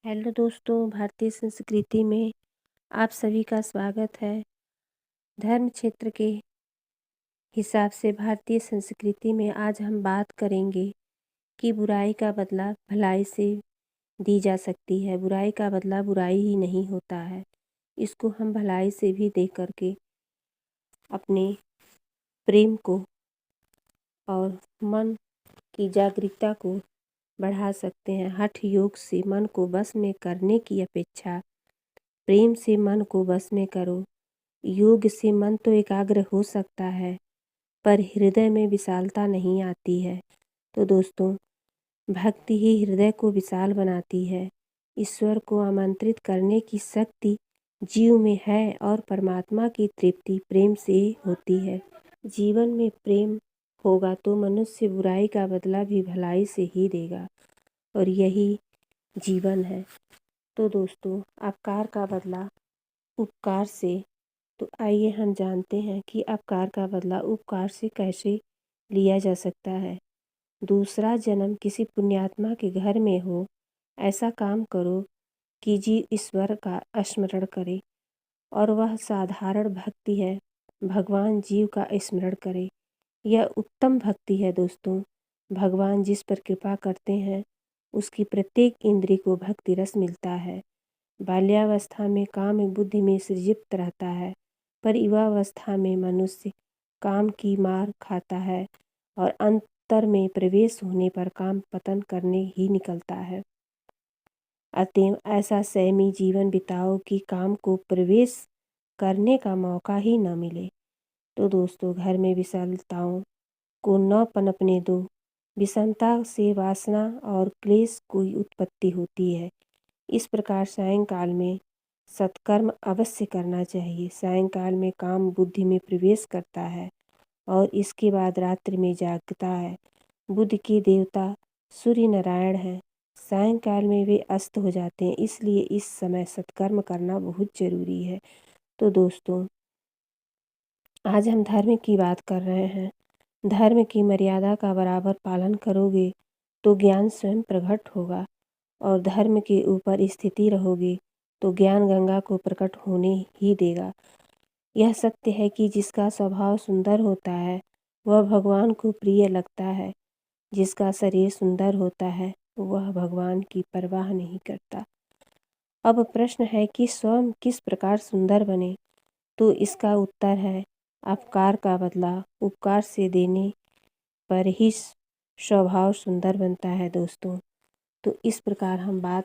Hello दोस्तों, भारतीय संस्कृति में आप सभी का स्वागत है। धर्म क्षेत्र के हिसाब से भारतीय संस्कृति में आज हम बात करेंगे कि बुराई का बदला भलाई से दी जा सकती है। बुराई का बदला बुराई ही नहीं होता है, इसको हम भलाई से भी दे करके अपने प्रेम को और मन की जागरूकता को बढ़ा सकते हैं। हठ योग से मन को बस में करने की अपेक्षा प्रेम से मन को बस में करो। योग से मन तो एकाग्र हो सकता है, पर हृदय में विशालता नहीं आती है। तो दोस्तों, भक्ति ही हृदय को विशाल बनाती है। ईश्वर को आमंत्रित करने की शक्ति जीव में है और परमात्मा की तृप्ति प्रेम से होती है। जीवन में प्रेम होगा तो मनुष्य बुराई का बदला भी भलाई से ही देगा, और यही जीवन है। तो दोस्तों, अपकार का बदला उपकार से, तो आइए हम जानते हैं कि अपकार का बदला उपकार से कैसे लिया जा सकता है। दूसरा जन्म किसी पुण्यात्मा के घर में हो, ऐसा काम करो कि जीव ईश्वर का स्मरण करे, और वह साधारण भक्ति है। भगवान जीव का स्मरण करे, यह उत्तम भक्ति है। दोस्तों, भगवान जिस पर कृपा करते हैं उसकी प्रत्येक इंद्रिय को भक्ति रस मिलता है। बाल्यावस्था में काम बुद्धि में सृजित रहता है, पर युवावस्था में मनुष्य काम की मार खाता है और अंतर में प्रवेश होने पर काम पतन करने ही निकलता है। अतएव ऐसा संयमी जीवन बिताओ कि काम को प्रवेश करने का मौका ही न मिले। तो दोस्तों, घर में विशालताओं को न पनपने दो। विषमता से वासना और क्लेश की उत्पत्ति होती है। इस प्रकार सायंकाल में सत्कर्म अवश्य करना चाहिए। सायंकाल में काम बुद्धि में प्रवेश करता है और इसके बाद रात्रि में जागता है। बुद्ध के देवता सूर्य नारायण हैं। सायंकाल में वे अस्त हो जाते हैं, इसलिए इस समय सत्कर्म करना बहुत जरूरी है। तो दोस्तों, आज हम धर्म की बात कर रहे हैं। धर्म की मर्यादा का बराबर पालन करोगे तो ज्ञान स्वयं प्रकट होगा, और धर्म के ऊपर स्थिति रहोगे तो ज्ञान गंगा को प्रकट होने ही देगा। यह सत्य है कि जिसका स्वभाव सुंदर होता है वह भगवान को प्रिय लगता है। जिसका शरीर सुंदर होता है वह भगवान की परवाह नहीं करता। अब प्रश्न है कि स्वयं किस प्रकार सुंदर बने, तो इसका उत्तर है अपकार का बदला उपकार से देने पर ही स्वभाव सुंदर बनता है। दोस्तों, तो इस प्रकार हम बात